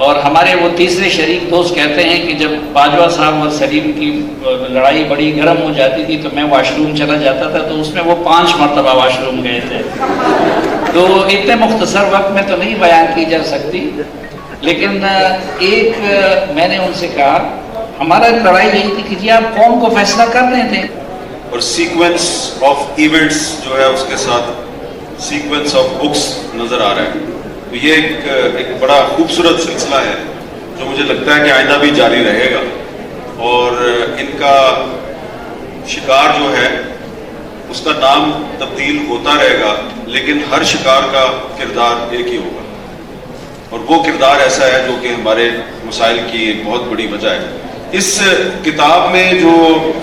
اور ہمارے وہ تیسرے شریک دوست کہتے ہیں کہ جب باجوہ صاحب اور سلیم کی لڑائی بڑی گرم ہو جاتی تھی تو میں واش روم چلا جاتا تھا، تو اس میں وہ 5 مرتبہ واش روم گئے تھے. تو اتنے مختصر وقت میں تو نہیں بیان کی جا سکتی، لیکن ایک میں نے ان سے کہا، ہمارا لڑائی یہی تھی کہ جی آپ قوم کو فیصلہ کر رہے تھے، اور سیکوینس آف ایونٹس جو ہے اس کے ساتھ سیکوینس آف بکس نظر آ رہا ہے. تو یہ ایک بڑا خوبصورت سلسلہ ہے جو مجھے لگتا ہے کہ آئندہ بھی جاری رہے گا، اور ان کا شکار جو ہے اس کا نام تبدیل ہوتا رہے گا، لیکن ہر شکار کا کردار ایک ہی ہوگا، اور وہ کردار ایسا ہے جو کہ ہمارے مسائل کی ایک بہت بڑی وجہ ہے. اس کتاب میں جو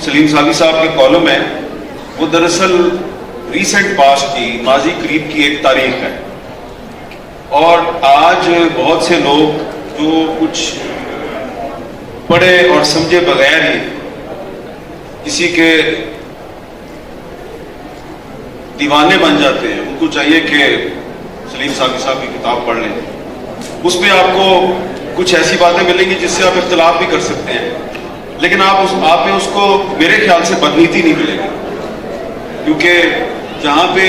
سلیم ساوی صاحب کے کالم ہے وہ دراصل ریسنٹ پاسٹ کی، ماضی قریب کی ایک تاریخ ہے، اور آج بہت سے لوگ جو کچھ پڑھے اور سمجھے بغیر ہی کسی کے دیوانے بن جاتے ہیں. ان کو چاہیے کہ سلیم ساوی صاحب کی کتاب پڑھ لیں. اس میں آپ کو کچھ ایسی باتیں ملیں گی جس سے آپ اختلاف بھی کر سکتے ہیں، لیکن آپ میں اس کو میرے خیال سے بدنیتی نہیں ملے گی، کیونکہ جہاں پہ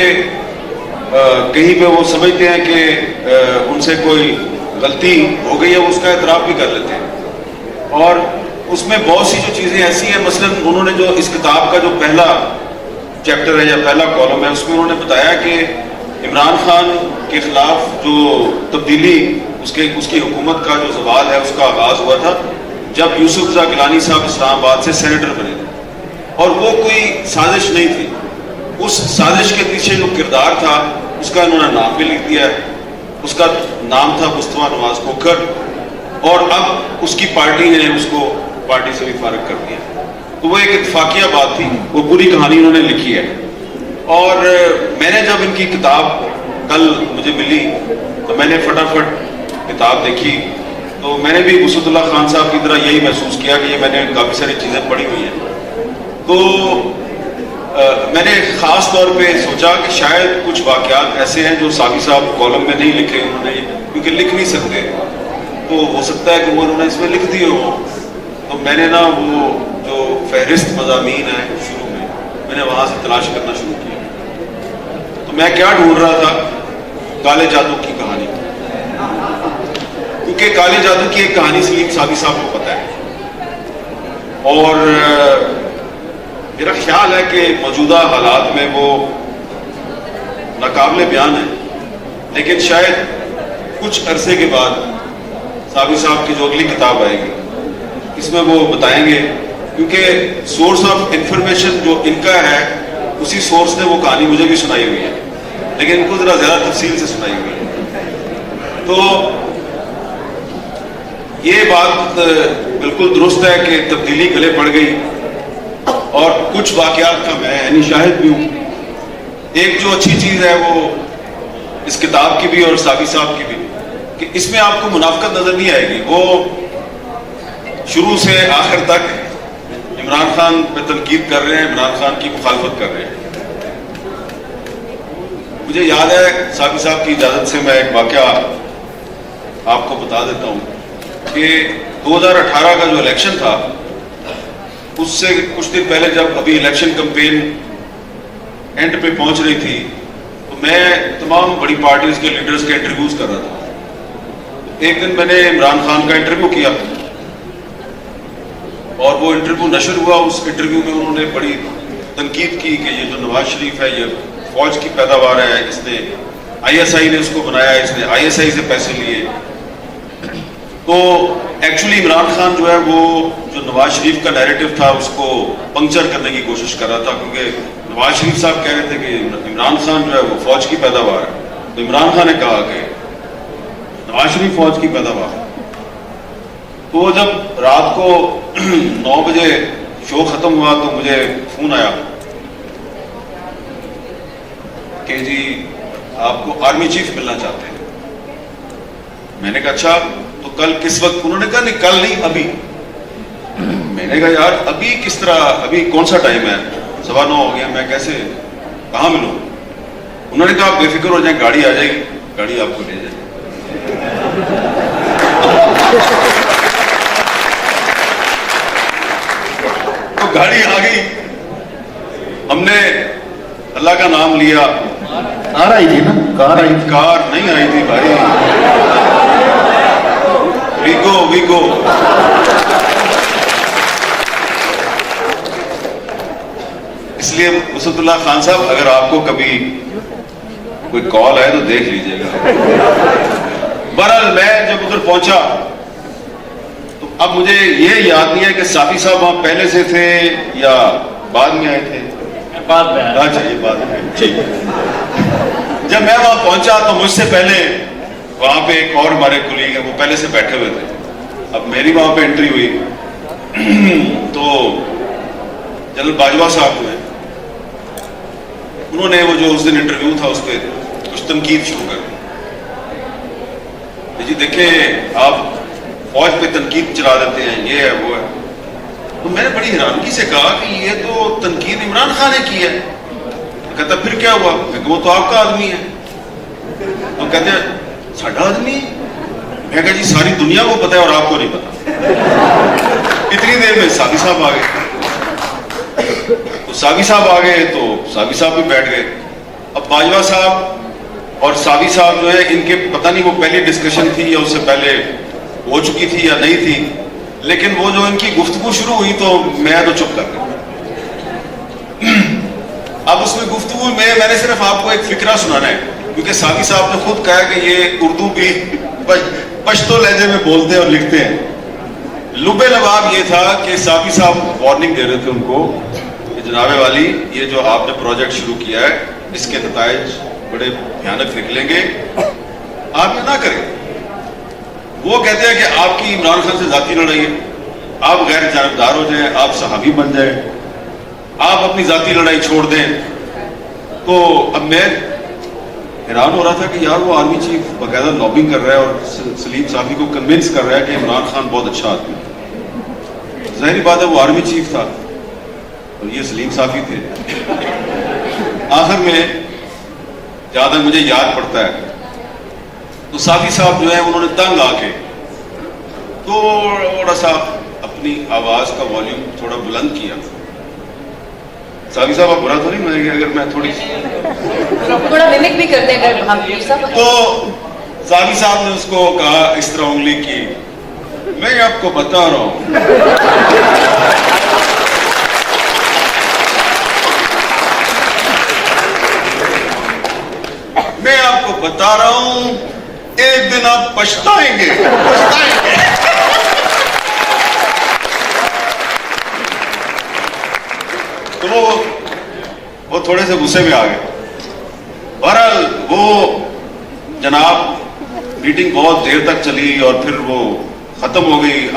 کہیں پہ وہ سمجھتے ہیں کہ ان سے کوئی غلطی ہو گئی ہے، وہ اس کا اعتراف بھی کر لیتے ہیں. اور اس میں بہت سی جو چیزیں ایسی ہیں، مثلا انہوں نے جو اس کتاب کا جو پہلا چیپٹر ہے یا پہلا کالم ہے، اس میں انہوں نے بتایا کہ عمران خان کے خلاف جو تبدیلی، اس کی حکومت کا جو زوال ہے اس کا آغاز ہوا تھا جب یوسف رضا گیلانی صاحب اسلام آباد سے سینیٹر بنے تھے، اور وہ کوئی سازش نہیں تھی. اس سازش کے پیچھے جو کردار تھا اس کا انہوں نے نام بھی لکھ دیا ہے. اس کا نام تھا مصطفیٰ نواز کھوکھر، اور اب اس کی پارٹی نے اس کو پارٹی سے بھی فارغ کر دیا. تو وہ ایک اتفاقیہ بات تھی، وہ پوری کہانی انہوں نے لکھی ہے. اور میں نے جب ان کی کتاب کل مجھے ملی تو میں نے فٹافٹ کتاب دیکھی، تو میں نے بھی وسعت اللہ خان صاحب کی طرح یہی محسوس کیا کہ یہ میں نے کافی ساری چیزیں پڑھی ہوئی ہیں. تو میں نے خاص طور پہ سوچا کہ شاید کچھ واقعات ایسے ہیں جو ساوی صاحب کالم میں نہیں لکھے انہوں نے، کیونکہ لکھ نہیں سکتے، تو ہو سکتا ہے کہ وہ انہوں نے اس میں لکھ دیے ہوں. تو میں نے نا وہ جو فہرست مضامین ہے شروع میں نے وہاں سے تلاش کرنا شروع کیا. تو میں کیا ڈھونڈ رہا تھا؟ کالے جادو کی کہانی، کیونکہ کالے جادو کی ایک کہانی سلیم ساوی صاحب کو پتہ ہے، اور میرا خیال ہے کہ موجودہ حالات میں وہ ناقابل بیان ہے، لیکن شاید کچھ عرصے کے بعد ساوی صاحب کی جو اگلی کتاب آئے گی اس میں وہ بتائیں گے، کیونکہ سورس آف انفارمیشن جو ان کا ہے اسی سورس نے وہ کہانی مجھے بھی سنائی ہوئی ہے، لیکن ان کو ذرا زیادہ تفصیل سے سنائی ہوئی ہے. تو یہ بات بالکل درست ہے کہ تبدیلی گلے پڑ گئی، اور کچھ واقعات کا میں یعنی شاہد بھی ہوں. ایک جو اچھی چیز ہے وہ اس کتاب کی بھی اور ساوی صاحب کی بھی، کہ اس میں آپ کو منافقت نظر نہیں آئے گی. وہ شروع سے آخر تک عمران خان پہ تنقید کر رہے ہیں، عمران خان کی مخالفت کر رہے ہیں. مجھے یاد ہے ساوی صاحب کی اجازت سے میں ایک واقعہ آپ کو بتا دیتا ہوں کہ 2018 کا جو الیکشن تھا اس سے کچھ دن پہلے جب ابھی الیکشن کمپین اینڈ پہ پہنچ رہی تھی تو میں تمام بڑی پارٹیز کے لیڈرز کے انٹرویوز کر رہا تھا. ایک دن میں نے عمران خان کا انٹرویو کیا اور وہ انٹرویو نشر ہوا. اس انٹرویو میں انہوں نے بڑی تنقید کی کہ یہ جو نواز شریف ہے یہ فوج کی پیداوار ہے، اس نے ISI نے اس کو بنایا، اس نے ISI سے پیسے لیے. تو ایکچولی عمران خان جو ہے وہ جو نواز شریف کا نیریٹو تھا اس کو پنکچر کرنے کی کوشش کر رہا تھا، کیونکہ نواز شریف صاحب کہہ رہے تھے کہ عمران خان جو ہے وہ فوج کی پیداوار ہے. تو عمران خان نے کہا کہ نواز شریف فوج کی پیداوار. تو جب رات کو 9 بجے شو ختم ہوا تو مجھے فون آیا کہ جی آپ کو آرمی چیف ملنا چاہتے ہیں. میں نے کہا اچھا تو کل کس وقت؟ انہوں نے کہا نہیں کل نہیں ابھی. میں نے کہا یار ابھی کس طرح، ابھی کون سا ٹائم ہے؟ 9:15 ہو گیا، میں کیسے کہاں ملوں؟ انہوں نے کہا آپ بے فکر ہو جائیں، گاڑی آ جائے گی، گاڑی آپ کو لے جائے گی. تو گاڑی آ گئی، ہم نے اللہ کا نام لیا. کار آئی تھی نا؟ کار آئی تھی. کار نہیں آئی تھی بھائی، ویگو. اس لیے اسد اللہ خان صاحب اگر آپ کو کبھی کوئی کال آئے تو دیکھ لیجئے گا. بہرحال میں جب ادھر پہنچا تو اب مجھے یہ یاد نہیں ہے کہ صافی صاحب وہاں پہلے سے تھے یا بعد میں آئے تھے. بعد میں آیا. اچھا یہ بعد میں. ٹھیک. جب میں وہاں پہنچا تو مجھ سے پہلے وہاں پہ ایک اور ہمارے کلیگ ہیں، وہ پہلے سے بیٹھے ہوئے تھے. اب میری وہاں پہ انٹری ہوئی تو جنرل باجوہ صاحب ہوئے، انہوں نے وہ جو اس دن انٹرویو تھا اس پہ کچھ تنقید شروع کر دی. جی دیکھیں آپ فوج پہ تنقید چلا دیتے ہیں، یہ ہے وہ ہے. تو میں نے بڑی حیرانگی سے کہا کہ یہ تو تنقید عمران خان نے کی ہے. کہتا پھر کیا ہوا؟ وہ تو آپ کا آدمی ہے. تو کہتے ہیں ساڈا آدمی ہے؟ میں کہا جی ساری دنیا کو پتا ہے اور آپ کو نہیں پتا. اتنی دیر میں صافی صاحب آ گئے. تو صافی صاحب آ گئے تو صافی صاحب بھی بیٹھ گئے. اب باجوہ صاحب اور صافی صاحب جو ہے ان کے پتہ نہیں وہ پہلی ڈسکشن تھی یا اس سے پہلے ہو چکی تھی یا نہیں تھی، لیکن وہ جو ان کی گفتگو شروع ہوئی تو میں تو چپ کر گیا. اب اس میں گفتگو میں نے صرف آپ کو ایک فکرہ سنانا ہے، کیونکہ صافی صاحب نے خود کہا کہ یہ اردو بھی پشتو لہجے میں بولتے ہیں اور لکھتے ہیں. لب لباب یہ تھا کہ صافی صاحب وارننگ دے رہے تھے ان کو کہ جناب والی یہ جو آپ نے پروجیکٹ شروع کیا ہے اس کے نتائج بڑے بھیانک نکلیں گے، آپ یہ نہ کریں. وہ کہتے ہیں کہ آپ کی عمران خان سے ذاتی لڑائی ہے، آپ غیر جانبدار ہو جائیں، آپ صحابی بن جائیں، آپ اپنی ذاتی لڑائی چھوڑ دیں. تو اب میں حیران ہو رہا تھا کہ یار وہ آرمی چیف باقاعدہ لابنگ کر رہا ہے اور سلیم صافی کو کنونس کر رہا ہے کہ عمران خان بہت اچھا آدمی ہے. ظاہری بات ہے وہ آرمی چیف تھا اور یہ سلیم صافی تھے. آخر میں جہاں تک مجھے یاد پڑتا ہے تو صافی صاحب جو ہے انہوں نے تنگ آ کے تھوڑا سا اپنی آواز کا والیوم تھوڑا بلند کیا. صافی صاحب آپ برا تو نہیں مانیں گے اگر میں تھوڑی تھوڑا ممک بھی کرتے ہیں اگر ہم صاحب. تو صافی صاحب نے اس کو کہا اس طرح انگلی کی، میں آپ کو بتا رہا ہوں میں آپ کو بتا رہا ہوں ایک دن آپ پچھتائیں گے. تو وہ تھوڑے سے غصے میں آ گئے. بہرحال وہ جناب میٹنگ بہت دیر تک چلی اور پھر وہ ختم ہو گئی.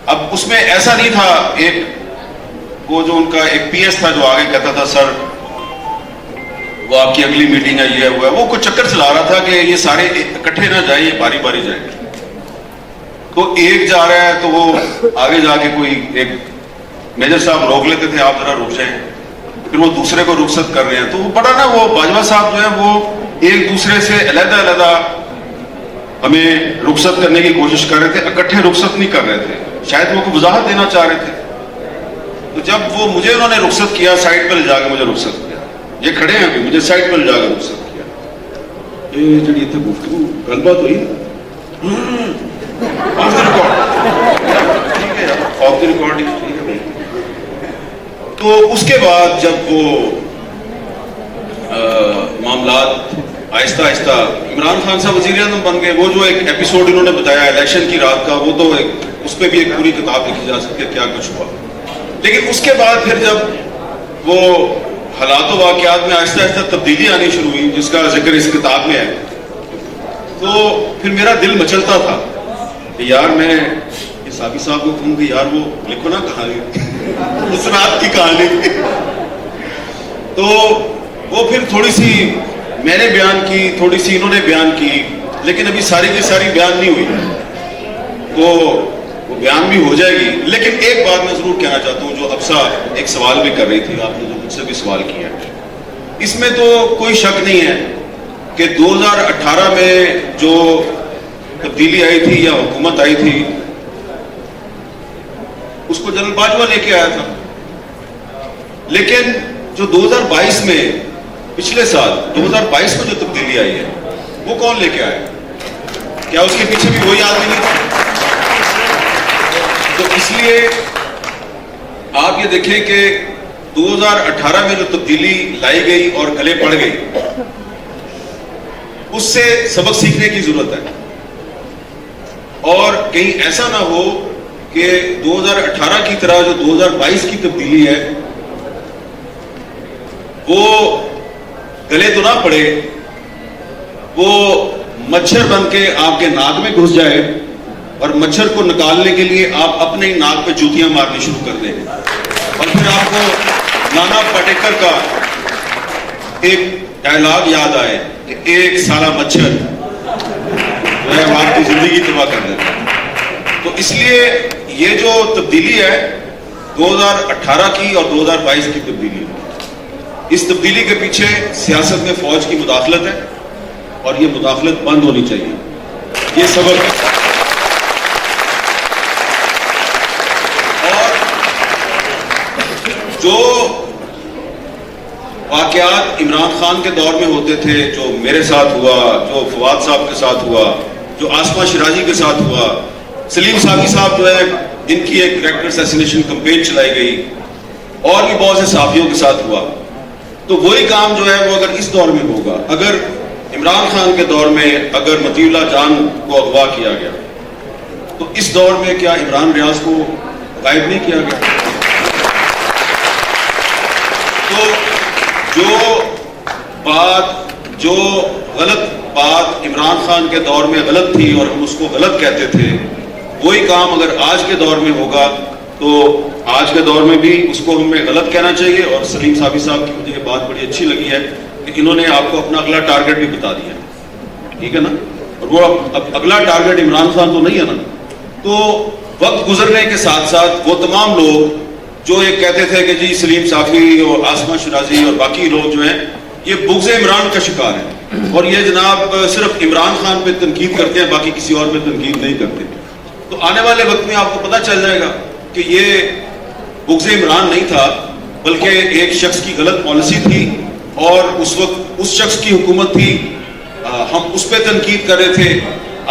اب اس میں ایسا نہیں تھا، ایک وہ جو ان کا ایک پی ایس تھا جو آگے کہتا تھا سر وہ آپ کی اگلی میٹنگ ہے یہ ہوا ہے، وہ کچھ چکر چلا رہا تھا کہ یہ سارے اکٹھے نہ جائیں، یہ باری باری جائیں. تو ایک جا رہا ہے تو وہ آگے جا کے کوئی ایک میجر صاحب روک لیتے تھے، آپ ذرا رک جائیں، پھر وہ دوسرے کو رخصت کر رہے ہیں. تو وہ بڑا نا وہ باجوہ صاحب جو ہے وہ ایک دوسرے سے علیحدہ علیحدہ ہمیں رخصت کرنے کی کوشش کر رہے تھے، اکٹھے رخصت نہیں کر رہے تھے. شاید وہ کوئی وضاحت دینا چاہ رہے تھے. تو جب وہ مجھے انہوں نے رخصت کیا، سائڈ پہ لے جا کے مجھے رخصت کیا، یہ کھڑے ہیں ابھی، مجھے سائڈ پہ لے جا کے رخصت کیا. یہ جڑی اتنے گفتگو گل بات ہوئی آف دی ریکارڈ، ٹھیک ہے آف دی ریکارڈنگ. تو اس کے بعد جب وہ معاملات آہستہ آہستہ عمران خان صاحب وزیر اعظم بن گئے، وہ جو ایک ایپیسوڈ انہوں نے بتایا الیکشن کی رات کا، وہ تو اس پہ بھی ایک پوری کتاب لکھی جا سکتی ہے کیا کچھ ہوا. لیکن اس کے بعد پھر جب وہ حالات و واقعات میں آہستہ آہستہ تبدیلی آنی شروع ہوئی جس کا ذکر اس کتاب میں ہے، تو پھر میرا دل مچلتا تھا کہ یار میں یہ صافی صاحب کو کہوں کہ یار وہ لکھو نا کہانی اس رات کی کہانی. تو پھر تھوڑی سی میں نے بیان کی, تھوڑی سی انہوں نے بیان کی, لیکن ابھی ساری کی ساری بیان نہیں ہوئی, تو وہ بیان بھی ہو جائے گی. لیکن ایک بات میں ضرور کہنا چاہتا ہوں, جو افسا ایک سوال بھی کر رہی تھی, آپ نے جو مجھ سے بھی سوال کیا, اس میں تو کوئی شک نہیں ہے کہ 2018 میں جو تبدیلی آئی تھی یا حکومت آئی تھی, اس کو جنرل باجوہ لے کے آیا تھا. لیکن جو 2022 میں, پچھلے سال 2022 میں جو تبدیلی آئی ہے, وہ کون لے کے آیا؟ کیا اس کے پیچھے بھی وہی آدمی نہیں تھا؟ تو اس لیے آپ یہ دیکھیں کہ 2018 میں جو تبدیلی لائی گئی اور گلے پڑ گئی, اس سے سبق سیکھنے کی ضرورت ہے. اور کہیں ایسا نہ ہو کہ 2018 کی طرح جو 2022 کی تبدیلی ہے وہ گلے تو نہ پڑے, وہ مچھر بن کے آپ کے ناک میں گھس جائے اور مچھر کو نکالنے کے لیے آپ اپنے ہی ناک پہ جوتیاں مارنی شروع کر دیں, اور پھر آپ کو نانا پاٹیکر کا ایک ڈائلاگ یاد آئے کہ ایک سالہ مچھر جو ہے آپ کی زندگی تباہ کر دیتا. تو اس لیے یہ جو تبدیلی ہے 2018 کی اور 2022 کی تبدیلی, اس تبدیلی کے پیچھے سیاست میں فوج کی مداخلت ہے, اور یہ مداخلت بند ہونی چاہیے. یہ سبب ہے. اور جو واقعات عمران خان کے دور میں ہوتے تھے, جو میرے ساتھ ہوا, جو فواد صاحب کے ساتھ ہوا, جو آسما شیرازی کے ساتھ ہوا, سلیم ساقی صاحب جو ہے ان کی ایک کریکٹر اسیسینیشن کمپین چلائی گئی, اور بھی بہت سے صحافیوں کے ساتھ ہوا, تو وہی کام جو ہے وہ اگر اس دور میں ہوگا, اگر عمران خان کے دور میں اگر مطیع اللہ جان کو اغوا کیا گیا, تو اس دور میں کیا عمران ریاض کو غائب نہیں کیا گیا؟ تو جو غلط بات عمران خان کے دور میں غلط تھی اور ہم اس کو غلط کہتے تھے, وہی کام اگر آج کے دور میں ہوگا تو آج کے دور میں بھی اس کو ہمیں غلط کہنا چاہیے. اور سلیم صابی صاحب کی مجھے یہ بات بڑی اچھی لگی ہے کہ انہوں نے آپ کو اپنا اگلا ٹارگٹ بھی بتا دیا, ٹھیک ہے نا, اور وہ اگلا ٹارگٹ عمران خان تو نہیں ہے نا. تو وقت گزرنے کے ساتھ ساتھ وہ تمام لوگ جو یہ کہتے تھے کہ جی سلیم صافی اور آسما شیرازی اور باقی لوگ جو ہیں یہ بغض عمران کا شکار ہیں, اور یہ جناب صرف عمران خان پہ تنقید کرتے ہیں, باقی کسی اور پہ تنقید نہیں کرتے. تو آنے والے وقت میں آپ کو پتہ چل جائے گا کہ یہ بغض عمران نہیں تھا, بلکہ ایک شخص کی غلط پالیسی تھی, اور اس وقت اس شخص کی حکومت تھی, ہم اس پہ تنقید کر رہے تھے.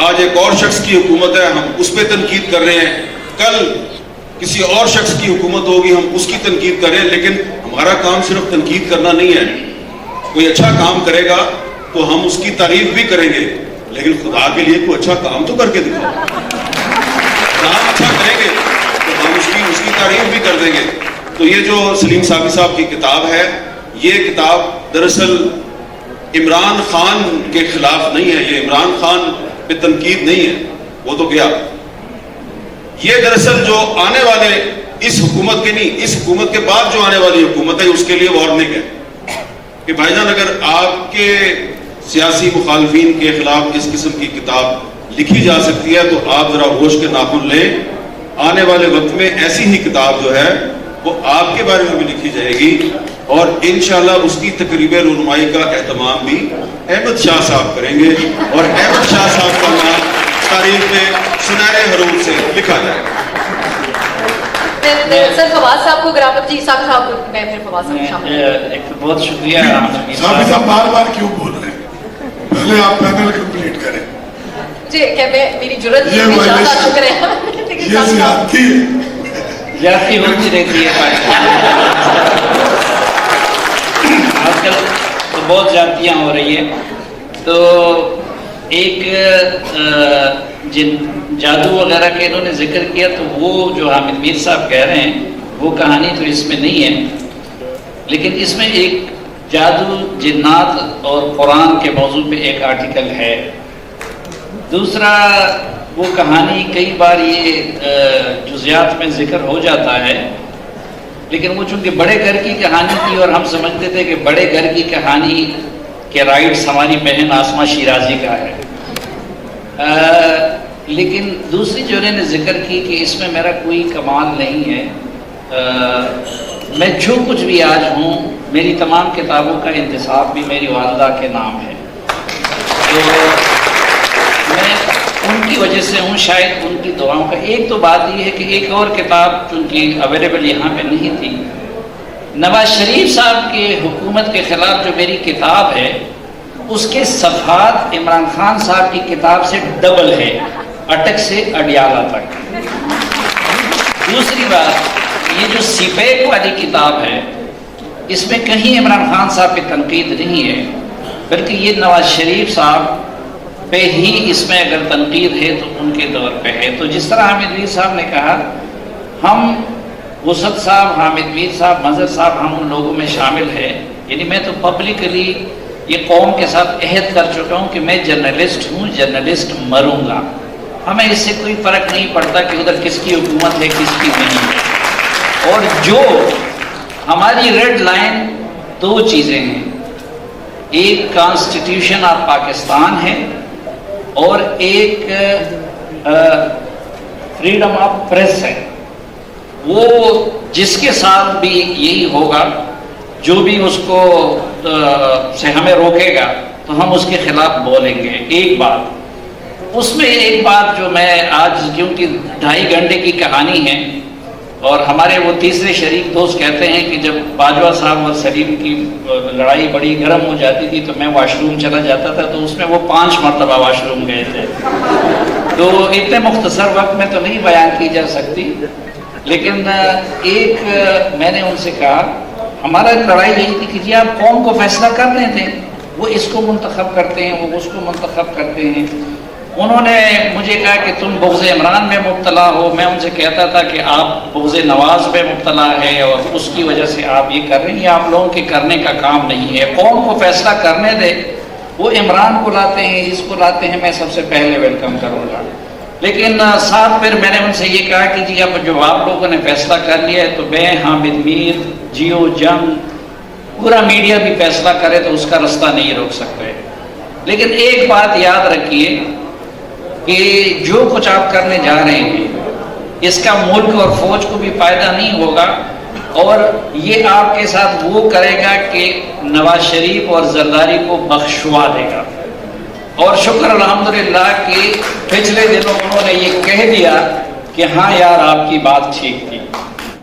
آج ایک اور شخص کی حکومت ہے, ہم اس پہ تنقید کر رہے ہیں. کل کسی اور شخص کی حکومت ہوگی, ہم اس کی تنقید کر رہے ہیں. لیکن ہمارا کام صرف تنقید کرنا نہیں ہے. کوئی اچھا کام کرے گا تو ہم اس کی تعریف بھی کریں گے, لیکن خدا کے لیے کوئی اچھا کام تو کر کے دکھاؤ. کام اچھا کریں گے تو ہم اس کی تعریف بھی کر دیں گے. تو یہ جو سلیم صابی صاحب کی کتاب ہے, یہ کتاب دراصل عمران خان کے خلاف نہیں ہے, یہ عمران خان پہ تنقید نہیں ہے, وہ تو گیا. یہ دراصل جو آنے والے اس حکومت کے نہیں, اس حکومت کے بعد جو آنے والی حکومت ہے اس کے لیے وارننگ ہے کہ بھائی جان اگر آپ کے سیاسی مخالفین کے خلاف اس قسم کی کتاب لکھی جا سکتی ہے تو آپ ذرا ہوش کے ناخن لیں. آنے والے وقت میں ایسی ہی کتاب جو ہے وہ آپ کے بارے میں بھی لکھی جائے گی, اور انشاءاللہ اس کی تقریب رونمائی کا اہتمام بھی احمد شاہ صاحب کریں گے, اور احمد شاہ صاحب کا نام تاریخ میں سنہرے حروف سے لکھا جائے گا. سر فواد صاحب کو گرامت جی صاحب صاحب کو میں پھر فواد صاحب شامل. ایک بہت شکریہ صاحب بار بار کیوں بول رہے ہیں, پہلے آپ پینل کمپلیٹ کریں. جی کہ میں میری جرت کی انشاءاللہ شکر ہے. یہ زیادتی ہے, زیادتی ہوتی رہتی ہے آج کل تو بہت زیادتیاں ہو رہی ہیں. تو ایک جن جادو وغیرہ کے انہوں نے ذکر کیا, تو وہ جو حامد میر صاحب کہہ رہے ہیں وہ کہانی تو اس میں نہیں ہے, لیکن اس میں ایک جادو, جنات اور قرآن کے موضوع پہ ایک آرٹیکل ہے. دوسرا وہ کہانی کئی بار یہ جزیات میں ذکر ہو جاتا ہے, لیکن وہ چونکہ بڑے گھر کی کہانی تھی اور ہم سمجھتے تھے کہ بڑے گھر کی کہانی کے رائٹس ہماری بہن آسمہ شیرازی کا ہے، لیکن دوسری جو انہوں نے ذکر کی کہ اس میں میرا کوئی کمال نہیں ہے، میں جو کچھ بھی آج ہوں میری تمام کتابوں کا انتصاب بھی میری والدہ کے نام ہے، تو میں ان کی وجہ سے ہوں، شاید ان کی دعاؤں کا۔ ایک تو بات یہ ہے کہ ایک اور کتاب چونکہ اویلیبل یہاں پہ نہیں تھی، نواز شریف صاحب کے حکومت کے خلاف جو میری کتاب ہے اس کے صفحات عمران خان صاحب کی کتاب سے ڈبل ہے، اٹک سے اڈیالہ تک۔ دوسری بات، یہ جو سی پیک والی کتاب ہے اس میں کہیں عمران خان صاحب پہ تنقید نہیں ہے، بلکہ یہ نواز شریف صاحب پہ ہی اس میں اگر تنقید ہے تو ان کے دور پہ ہے۔ تو جس طرح حامد میر صاحب نے کہا، ہم وسعت صاحب، حامد میر صاحب، مظہر صاحب، ہم ان لوگوں میں شامل ہیں، یعنی میں تو پبلکلی یہ قوم کے ساتھ عہد کر چکا ہوں کہ میں جرنلسٹ ہوں، جرنلسٹ مروں گا، ہمیں اس سے کوئی فرق نہیں پڑتا کہ ادھر کس کی حکومت ہے کس کی نہیں ہے۔ اور جو ہماری ریڈ لائن دو چیزیں ہیں، ایک کانسٹیٹیوشن آف پاکستان ہے اور ایک فریڈم آف پریس ہے۔ وہ جس کے ساتھ بھی یہی ہوگا، جو بھی اس کو سے ہمیں روکے گا تو ہم اس کے خلاف بولیں گے۔ ایک بات اس میں، ایک بات جو میں آج، کیونکہ 2.5 گھنٹے کی کہانی ہے اور ہمارے وہ تیسرے شریک دوست کہتے ہیں کہ جب باجوہ صاحب اور سلیم کی لڑائی بڑی گرم ہو جاتی تھی تو میں واش روم چلا جاتا تھا، تو اس میں وہ 5 مرتبہ واش روم گئے تھے، تو اتنے مختصر وقت میں تو نہیں بیان کی جا سکتی، لیکن ایک میں نے ان سے کہا، ہمارا لڑائی یہی تھی کہ جی آپ قوم کو فیصلہ کر رہے تھے، وہ اس کو منتخب کرتے ہیں، وہ اس کو منتخب کرتے ہیں۔ انہوں نے مجھے کہا کہ تم بغض عمران میں مبتلا ہو، میں ان سے کہتا تھا کہ آپ بغض نواز میں مبتلا ہے اور اس کی وجہ سے آپ یہ کر رہے ہیں، یہ آپ لوگوں کے کرنے کا کام نہیں ہے، قوم کو فیصلہ کرنے دے، وہ عمران کو لاتے ہیں، اس کو لاتے ہیں، میں سب سے پہلے ویلکم کروں گا۔ لیکن ساتھ پھر میں نے ان سے یہ کہا کہ جی اب جو آپ لوگوں نے فیصلہ کر لیا ہے تو میں، حامد میر، جیو جنگ، پورا میڈیا بھی فیصلہ کرے تو اس کا رستہ نہیں روک سکتے، لیکن ایک بات یاد رکھیے کہ جو کچھ آپ کرنے جا رہے ہیں اس کا ملک اور فوج کو بھی فائدہ نہیں ہوگا، اور یہ آپ کے ساتھ وہ کرے گا کہ نواز شریف اور زرداری کو بخشوا دے گا۔ اور شکر الحمدللہ کہ پچھلے دنوں انہوں نے یہ کہہ دیا کہ ہاں یار آپ کی بات ٹھیک تھی۔